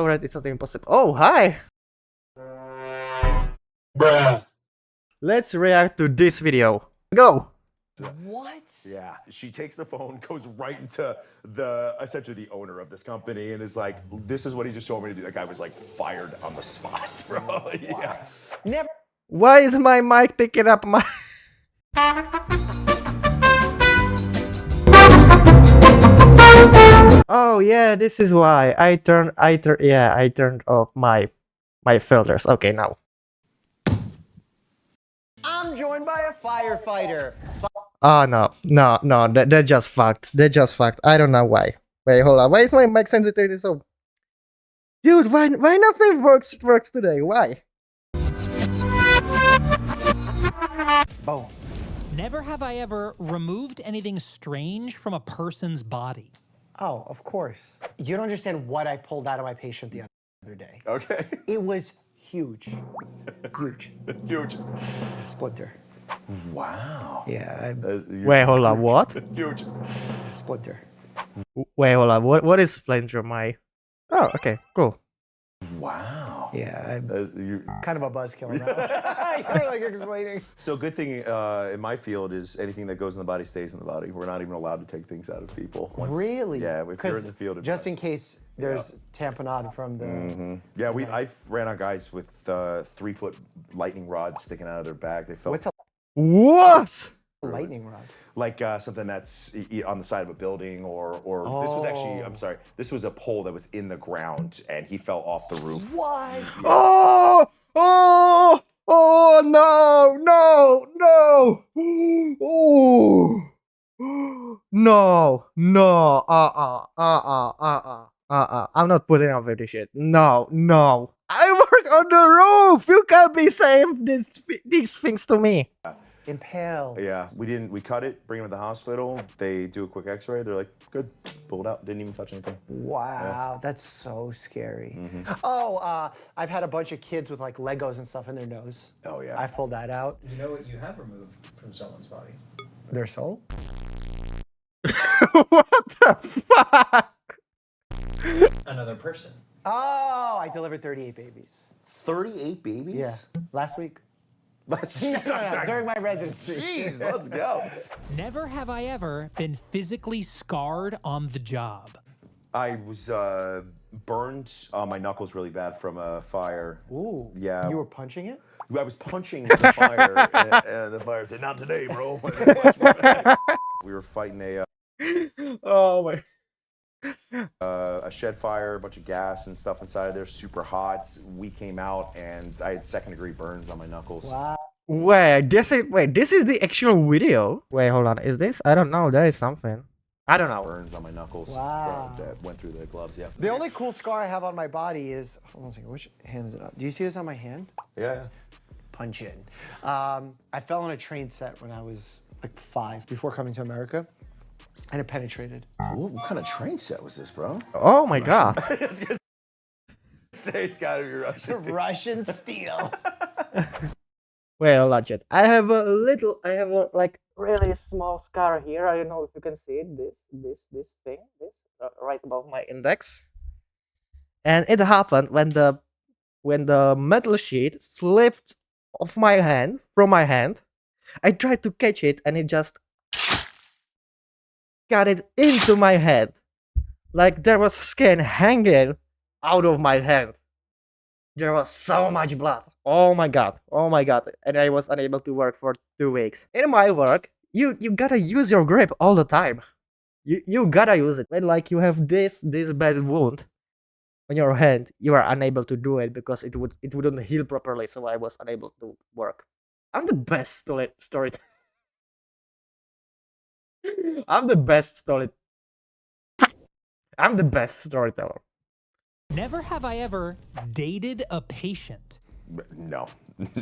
Alright, it's not impossible. Oh, hi! Bruh. Let's react to this video. Go! What? Yeah, she takes the phone, goes right into essentially the owner of this company, and is like, "This is what he just told me to do." That guy was like fired on the spot, bro. Yeah. Never. Why is my mic picking up my... Oh yeah, this is why I turned off my filters. Okay, now. I'm joined by a firefighter. Oh no, they're just fucked. They're just fucked. I don't know why. Wait, hold on. Why is my mic sensitivity so... Dude, why nothing works today? Why? Boom. Never have I ever removed anything strange from a person's body. Oh, of course. You don't understand what I pulled out of my patient the other day. Okay. It was huge. Huge. Huge. Splinter. Wow. Yeah, Wait, hold on. What? Huge. splinter. Wait, hold on. What is Splinter? My... Oh, okay, cool. Wow. Yeah, I'm kind of a buzzkill now. You're like explaining. So good thing in my field is anything that goes in the body stays in the body. We're not even allowed to take things out of people. Really? Yeah, if you're in the field of just in case there's tamponade from the... Yeah, I ran on guys with 3-foot lightning rods sticking out of their back. They felt What's a What? lightning rod? like something that's on the side of a building, or this was actually, I'm sorry, this was a pole that was in the ground and he fell off the roof. What? Oh! Oh! Oh no! No! Oh! No! No! I'm not putting up with this shit. No! I work on the roof. You can't be saying these things to me. Impale. Yeah, we cut it, bring him to the hospital. They do a quick x-ray. They're like, good, pull it out. Didn't even touch anything. Wow, that's so scary. Oh, I've had a bunch of kids with like Legos and stuff in their nose. Oh yeah. I pulled that out. You know what you have removed from someone's body? Their soul? What the fuck? Another person. Oh, I delivered 38 babies. 38 babies? Yeah, last week. Let's During my residency. Jeez, let's go. Never have I ever been physically scarred on the job. I was burned on my knuckles really bad from a fire. Ooh. Yeah. You were punching it? I was punching the fire, and the fire said, "Not today, bro." We were fighting Oh my... a shed fire, a bunch of gas and stuff inside there, super hot. We came out, and I had second-degree burns on my knuckles. Wow. Wait, this is the actual video. Wait, hold on. Is this? I don't know. There is something. I don't know. Burns on my knuckles. Wow. That went through the gloves. Yeah. The only cool scar I have on my body is, hold on a second, which hand is it on? Do you see this on my hand? Yeah. Punch in. I fell on a train set when I was like 5 before coming to America, and it penetrated. What kind of train set was this, bro? Oh my god. Say it's gotta be Russian. Russian steel. Wait, hold on, chat. I have a like really small scar here. I don't know if you can see it. This thing, right above my index. And it happened when the metal sheet slipped off my hand, from my hand. I tried to catch it and it just got it into my head. Like there was skin hanging out of my hand. There was so much blood. Oh my god. And I was unable to work for 2 weeks. In my work, you gotta use your grip all the time. You gotta use it. When like you have this bad wound on your hand, you are unable to do it because it wouldn't heal properly, so I was unable to work. I'm the best story. I'm the best storyteller. Never have I ever dated a patient. No.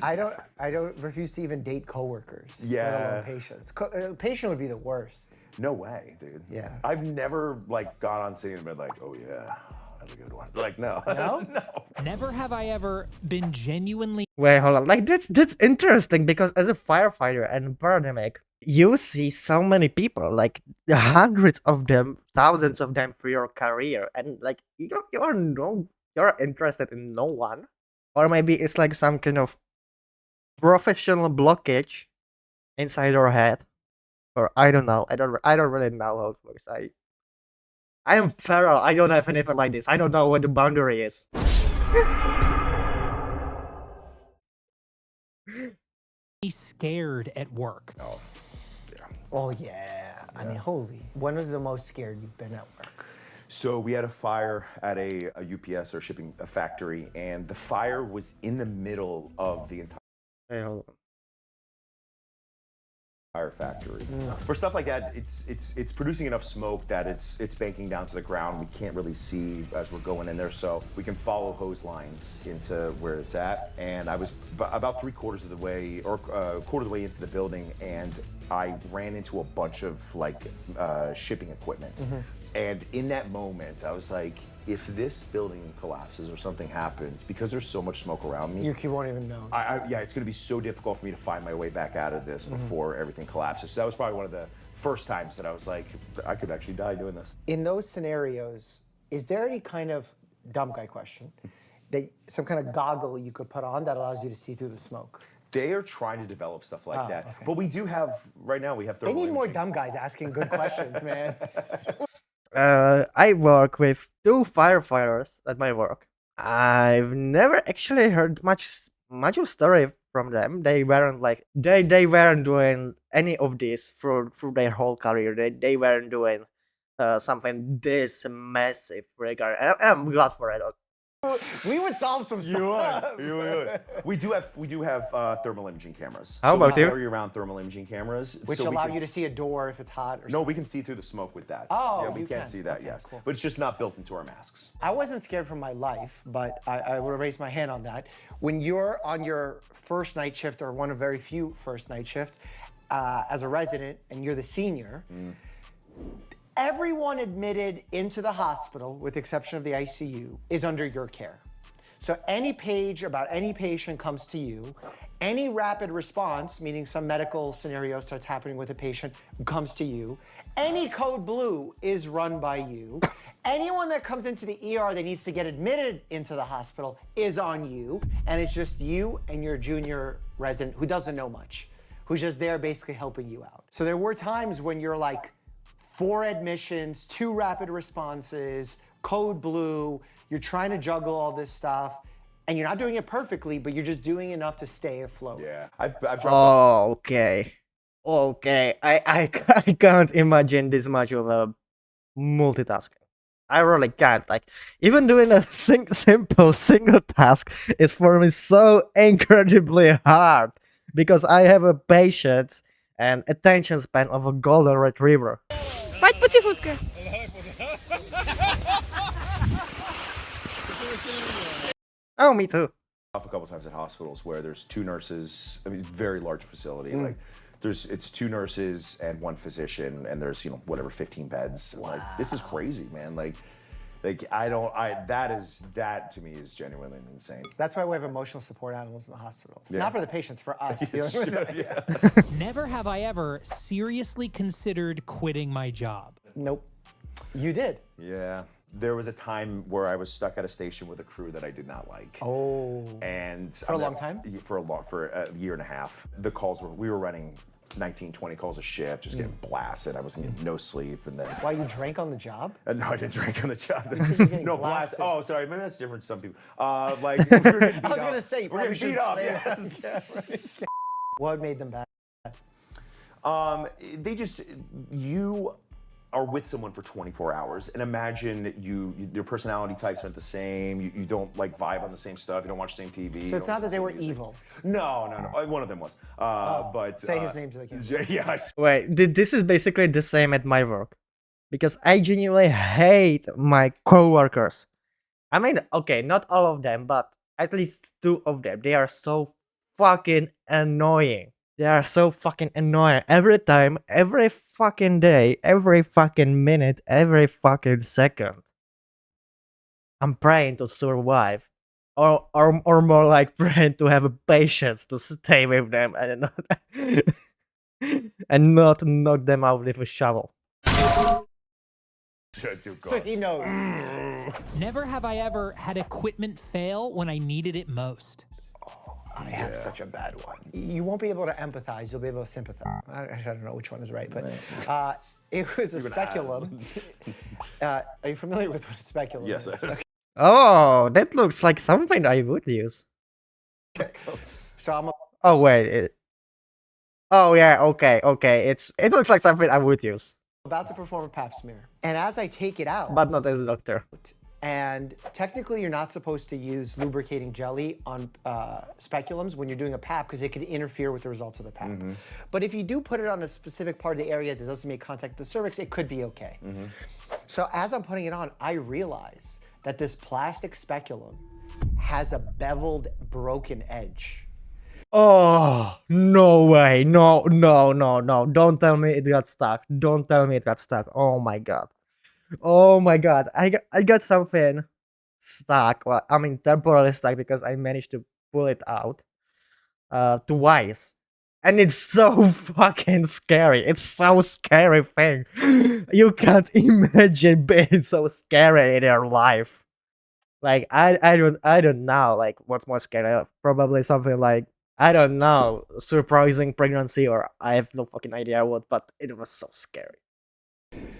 I don't refuse to even date coworkers. Yeah. Let alone patients. Patient would be the worst. No way, dude. Yeah. I've never like gone on scene and been like, "Oh yeah, that's a good one." Like no. No? No. Never have I ever been genuinely Wait, hold on. Like that's interesting because as a firefighter and paramedic, you see so many people, like hundreds of them, thousands of them for your career, and like you are known you're interested in no one, or maybe it's like some kind of professional blockage inside your head, or I don't know. I don't really know how it works. I am feral. I don't have anything like this. I don't know what the boundary is. Be scared at work. Oh yeah. I mean, holy. When was the most scared you've been at work? So we had a fire at a UPS or shipping a factory, and the fire was in the middle of the Hey, hold on. entire factory. For stuff like that, it's producing enough smoke that it's banking down to the ground. We can't really see as we're going in there, so we can follow hose lines into where it's at. And I was about 3/4 of the way, or quarter of the way into the building, and I ran into a bunch of like shipping equipment. And in that moment, I was like, if this building collapses or something happens, because there's so much smoke around me, You won't even know. yeah, it's going to be so difficult for me to find my way back out of this before everything collapses. So that was probably one of the first times that I was like, I could actually die doing this. In those scenarios, is there any kind of dumb guy question that some kind of goggle you could put on that allows you to see through the smoke? They are trying to develop stuff like that. Okay. But we do have, right now, we have They thermal need more imaging. dumb guys asking good questions, man. I work with 2 firefighters at my work. I've never actually heard much of story from them. They weren't like they weren't doing any of this through their whole career. They weren't doing something this massive regard. And I'm glad for it. We would solve some stuff. You would. We do have thermal imaging cameras. How about we you? carry around thermal imaging cameras, Which so we allow can you to see a door if it's hot or No, we can see through the smoke with that. Oh, yeah, we you can't can. see that. Okay, yes, cool. but it's just not built into our masks. I wasn't scared for my life, but I would raise my hand on that. When you're on your first night shift, or one of very few first night shift, as a resident, and you're the senior, everyone admitted into the hospital, with the exception of the ICU, is under your care. So any page about any patient comes to you. Any rapid response, meaning some medical scenario starts happening with a patient, comes to you. Any code blue is run by you. Anyone that comes into the ER that needs to get admitted into the hospital is on you. And it's just you and your junior resident who doesn't know much, who's just there basically helping you out. So there were times when you're like 4 admissions, 2 rapid responses, code blue, you're trying to juggle all this stuff, and you're not doing it perfectly, but you're just doing enough to stay afloat. Yeah, I've dropped. Oh, okay. I can't imagine this much of a multitasking. I really can't. Like, even doing a simple single task is for me so incredibly hard because I have a patience and attention span of a golden retriever. Пать по цифуске. Oh, me too. Off a couple times at hospitals where there's 2 nurses. I mean, very large facility. Like, it's 2 nurses and 1 physician, and there's whatever 15 beds. Wow. Like, this is crazy, man. Like that to me is genuinely insane. That's why we have emotional support animals in the hospitals. Yeah. Not for the patients, for us. Dealing with it. Never have I ever seriously considered quitting my job. Nope. You did. Yeah. There was a time where I was stuck at a station with a crew that I did not like. Oh. And For a long time? For a year and a half. The calls we were running 19, 20 calls a shift, just getting blasted. I wasn't getting no sleep, and then. Why, you drank on the job? No, I didn't drink on the job. said you're getting No blasted. Oh, sorry. Maybe that's different. Some people. Like we were getting beat I was up. gonna say, you we're probably getting beat up. shouldn't say Yes. What made them bad? They just you are with someone for 24 hours, and imagine your personality types aren't the same. You don't like vibe on the same stuff. You don't watch the same TV. So it's not that they were music. evil. No. One of them was. But Say his name to the camera. Yeah. Wait, this is basically the same at my work. Because I genuinely hate my coworkers. I mean, okay, not all of them, but at least 2 of them. They are so fucking annoying. They are so fucking annoying. Every time, every fucking day, every fucking minute, every fucking second. I'm praying to survive. Or more like praying to have a patience to stay with them and not, and not knock them out with a shovel. Dude, So he knows. Never have I ever had equipment fail when I needed it most. I have such a bad one. You won't be able to empathize. You'll be able to sympathize. I don't know which one is right, but it was a speculum. Are you familiar with what a speculum Yes. is? Oh, that looks like something I would use. So I'm Oh wait. Oh yeah. Okay. Okay. It looks like something I would use, about to perform a pap smear. And as I take it out, but not as a doctor. and technically you're not supposed to use lubricating jelly on speculums when you're doing a pap because it could interfere with the results of the pap. But if you do put it on a specific part of the area that doesn't make contact with the cervix, it could be okay. So as I'm putting it on, I realize that this plastic speculum has a beveled, broken edge. Oh, no way. No, no, no, no. Don't tell me it got stuck. Don't tell me it got stuck. Oh my god. Oh my god. I got something stuck. Well, I mean temporarily stuck because I managed to pull it out twice. And it's so fucking scary. It's so scary thing. You can't imagine being so scary in your life. Like I don't know like what's more scary. Probably something like I don't know, surprising pregnancy or I have no fucking idea what, but it was so scary.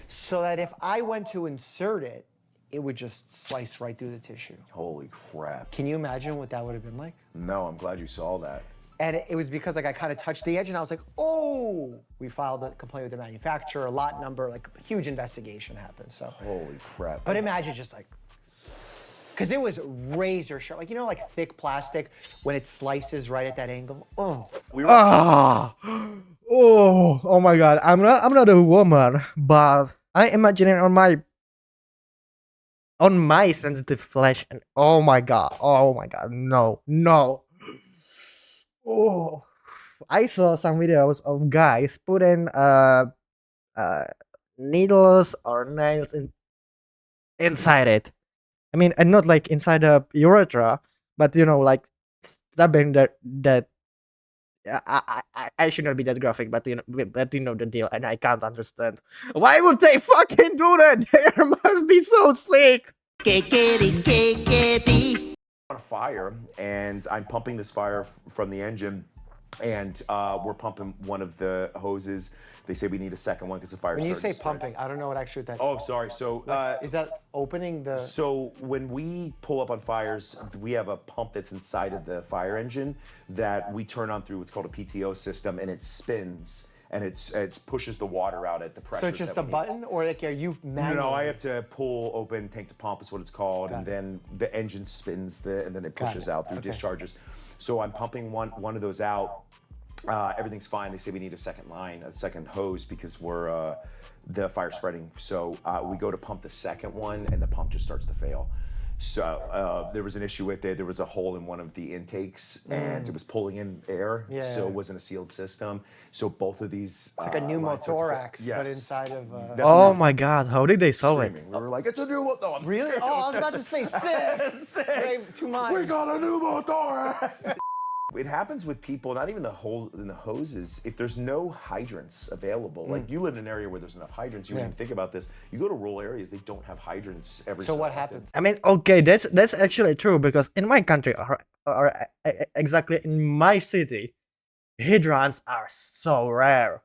So that if I went to insert it, it would just slice right through the tissue. Holy crap. Can you imagine what that would have been like? No, I'm glad you saw that. And it was because like I kind of touched the edge and I was like, oh, we filed a complaint with the manufacturer, lot number, like a huge investigation happened. So, Holy crap. but imagine just like, because it was razor sharp, like, you know, like thick plastic when it slices right at that angle. Oh, Ah, oh my god! I'm not a woman, but I imagine it on my sensitive flesh, and oh my god, no, no. Oh, I saw some videos of guys putting needles or nails inside it. I mean, and not like inside a urethra, but you know, like stabbing that. I should not be that graphic, but you know the deal, and I can't understand why would they fucking do that. They must be so sick. On fire, and I'm pumping this fire from the engine, and we're pumping one of the hoses. They say we need a second one because the fire. when you say pumping, I don't know what actually that. Oh, sorry. So is that opening the? So when we pull up on fires, we have a pump that's inside of the fire engine that we turn on through what's called a PTO system, and it spins and it pushes the water out at the pressure. So it's just a button, or like are you manually? No, I have to pull open tank to pump is what it's called, and then the engine spins and then it pushes out through discharges. So I'm pumping one of those out. Everything's fine. They say we need a second hose because the fire's spreading. So we go to pump the second one and the pump just starts to fail. So there was an issue with it. There was a hole in one of the intakes and it was pulling in air. So it wasn't a sealed system. So both of these. It's like a pneumothorax, but inside of. Oh my god, how did they solve it? We were like, it's a pneumothorax. No, Really? Oh, I was about to say sick. Right, too much. We got a pneumothorax. It happens with people, not even the hole in the hoses. If there's no hydrants available, like you live in an area where there's enough hydrants, you wouldn't even think about this. You go to rural areas, they don't have hydrants every. So what happens? I mean, okay, that's actually true because in my country, or exactly in my city, hydrants are so rare.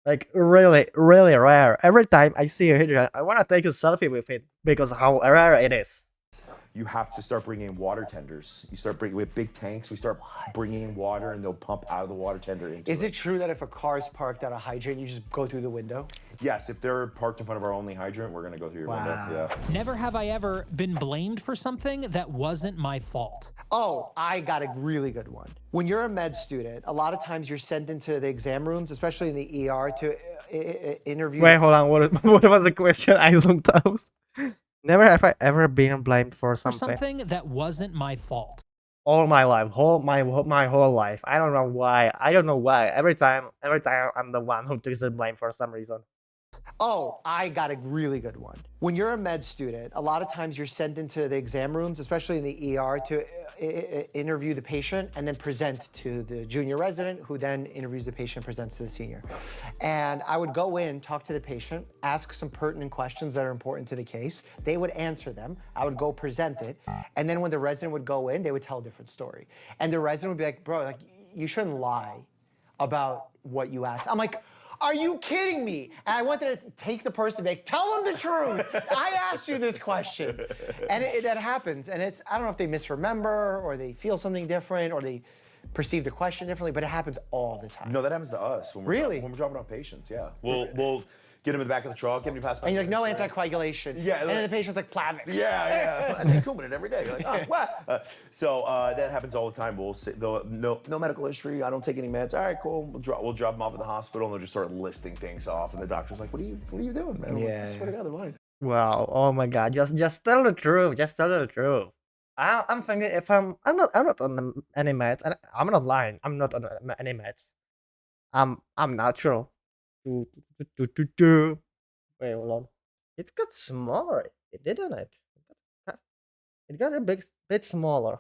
Like really, really rare. Every time I see a hydrant, I want to take a selfie with it because how rare it is. You have to start bringing in water tenders. You start bringing with big tanks. We start bringing in water, and they'll pump out of the water tender into Is it true that if a car is parked at a hydrant, you just go through the window? Yes, if they're parked in front of our only hydrant, we're gonna go through your window. Yeah. Never have I ever been blamed for something that wasn't my fault. Oh, I got a really good one. When you're a med student, a lot of times you're sent into the exam rooms, especially in the ER, to interview. Wait, hold on. What was the question? I zoomed out. Never have I ever been blamed for something. Something that wasn't my fault. All my life, my whole life. I don't know why. Every time I'm the one who takes the blame for some reason. Oh, I got a really good one. When you're a med student, a lot of times you're sent into the exam rooms, especially in the ER, to interview the patient and then present to the junior resident, who then interviews the patient, presents to the senior. And I would go in, talk to the patient, ask some pertinent questions that are important to the case. They would answer them. I would go present it. And then when the resident would go in, they would tell a different story. And the resident would be like, bro, like, you shouldn't lie about what you asked. I'm like, are you kidding me? And I wanted to take the person and be like, tell them the truth. I asked you this question. And that happens. And it's, I don't know if they misremember or they feel something different or they perceive the question differently, but it happens all the time. No, that happens to us when we're Really? when we're dropping off patients. Yeah, we'll get them in the back of the truck, get them to pass. And you're like, no anticoagulation. Yeah, and then the patient's like, Plavix. Yeah. And they Coumadin it every day. Like, oh, what? So that happens all the time. We'll say, no medical history. I don't take any meds. All right, cool. We'll drop them off at the hospital, and they'll just start listing things off. And the doctor's like, what are you doing, man? I'm like, I swear to God, they're lying. Wow. Oh my God. Just tell the truth. Just tell the truth. I'm thinking if I'm not on any meds, and I'm not lying. I'm not on any meds. I'm natural. Wait, hold on. It got smaller, didn't it? It got a bit smaller.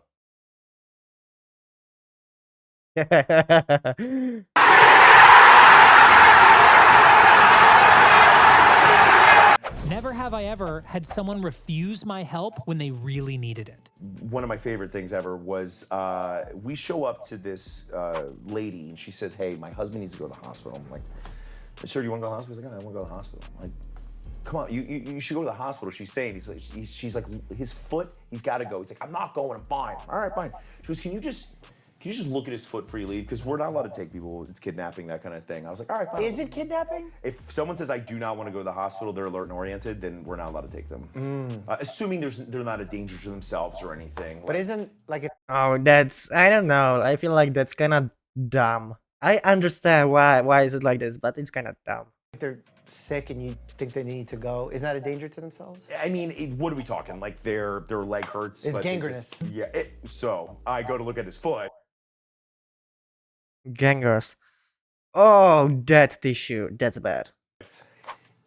Never have I ever had someone refuse my help when they really needed it. One of my favorite things ever was we show up to this lady and she says, hey, my husband needs to go to the hospital. I'm like, sir, do you want to go to the hospital? He's like, I want to go to the hospital. I'm like, come on, you should go to the hospital. She's saying, she's like, his foot, he's got to go. He's like, I'm not going, I'm fine. All right, fine. She goes, can you just look at his foot before you leave? Because we're not allowed to take people, it's kidnapping, that kind of thing. I was like, all right, fine. Is it kidnapping? If someone says I do not want to go to the hospital, they're alert and oriented, then we're not allowed to take them. Assuming they're not a danger to themselves or anything. But isn't like Oh, I don't know. I feel like that's kind of dumb. I understand why is it like this, but it's kind of dumb. if they're sick and you think they need to go, isn't that a danger to themselves? I mean, what are we talking? Like their leg hurts. It's but they gangrenous. So I go to look at his foot. Gangers. Oh, that tissue. That's bad.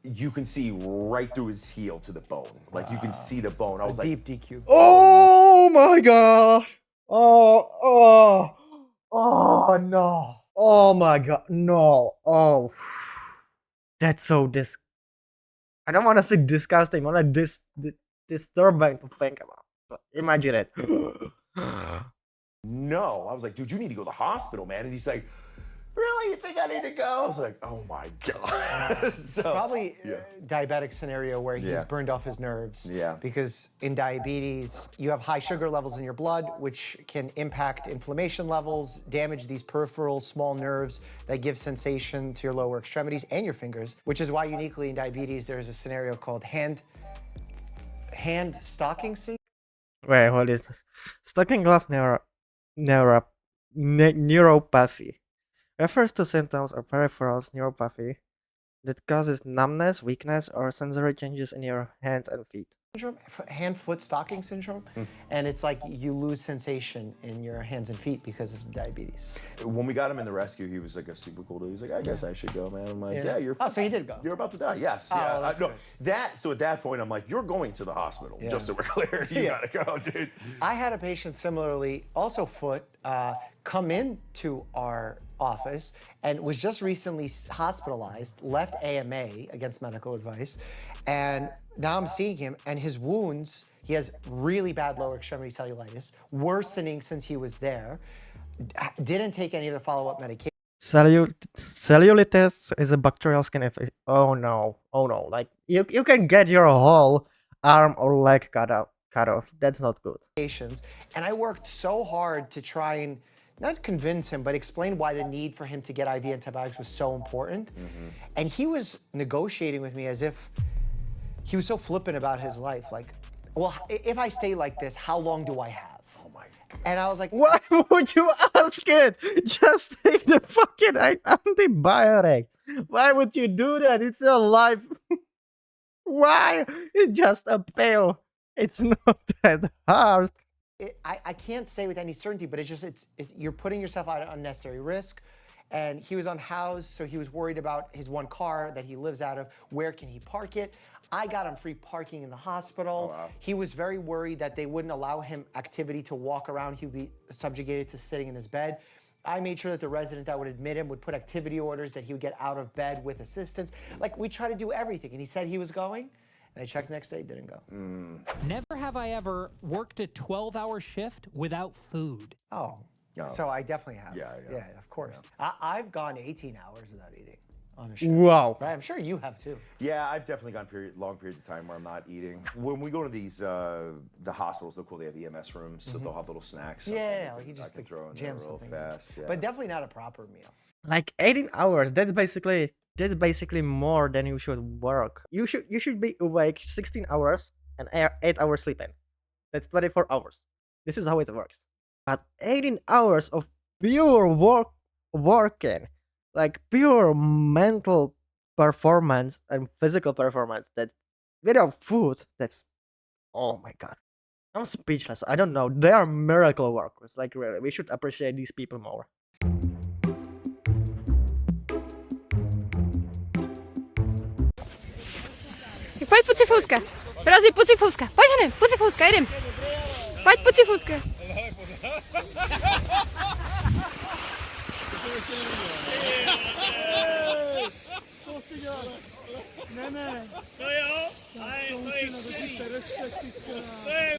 You can see right through his heel to the bone. Like you can see the bone. I was like, Deep DQ. Oh my God. Oh no. Oh my God. No. Oh. That's so I don't want to say disgusting, more like disturbing to think about. But imagine it. no. I was like, dude, you need to go to the hospital, man. And he's like, really? You think I need to go? I was like, oh my God. So, Probably diabetic scenario where he's Yeah. burned off his nerves. Yeah. Because in diabetes, you have high sugar levels in your blood, which can impact inflammation levels, damage these peripheral small nerves that give sensation to your lower extremities and your fingers, which is why uniquely in diabetes, there's a scenario called hand stocking syndrome. Wait, what is this? Stocking glove neuropathy refers to symptoms of peripheral neuropathy that causes numbness, weakness, or sensory changes in your hands and feet. Hand-foot stocking syndrome, and it's like you lose sensation in your hands and feet because of the diabetes. when we got him in the rescue, he was like a super cool dude. He was like, I guess I should go, man. I'm like, yeah, you're. Oh, so he did go. You're about to die. Yes. Oh, Yeah. that's No, good. so at that point, I'm like, you're going to the hospital. Just so we're clear, you gotta go, dude. I had a patient similarly, also foot, come into our office and was just recently hospitalized, left AMA against medical advice, and now I'm seeing him and his wounds, he has really bad lower extremity cellulitis, worsening since he was there, didn't take any of the follow-up medication. Cellulitis is a bacterial skin infection. Oh no. Like you can get your whole arm or leg cut off. That's not good. And I worked so hard to try and not convince him, but explain why the need for him to get IV antibiotics was so important. And he was negotiating with me as if he was so flippant about his life. Like, well, if I stay like this, how long do I have? Oh my God. And I was like, Why would you ask it? Just take the fucking antibiotic. Why would you do that? It's a life. Why? It's just a pill. It's not that hard. I can't say with any certainty, but it's just, you're putting yourself at unnecessary risk. And he was unhoused, so he was worried about his one car that he lives out of. Where can he park it? I got him free parking in the hospital. Oh, wow. He was very worried that they wouldn't allow him activity to walk around. He would be subjugated to sitting in his bed. I made sure that the resident that would admit him would put activity orders that he would get out of bed with assistance. Like, we try to do everything. And he said he was going, and I checked the next day, didn't go. Never have I ever worked a 12-hour shift without food. Oh, No. so I definitely have. Yeah. Yeah, of course. I've gone 18 hours without eating on a shift. Wow. Right, I'm sure you have too. Yeah, I've definitely gone long periods of time where I'm not eating. When we go to these the hospitals, they're cool. They have EMS rooms, so they'll have little snacks. Yeah, something you I just can throw in there jam real something. fast. Yeah. But definitely not a proper meal. Like 18 hours. That's basically more than you should work. You should be awake 16 hours and 8 hours sleeping. That's 24 hours. This is how it works. But 18 hours of pure working, like pure mental performance and physical performance, that without food, that's, oh my god. I'm speechless. I don't know. They are miracle workers. Like, really, we should appreciate these people more. Pojď pucifouska. Razi pucifouska. Pojď hned, pucifouska, jedem. Pojď pucifouska. Ne, to jo, ale to je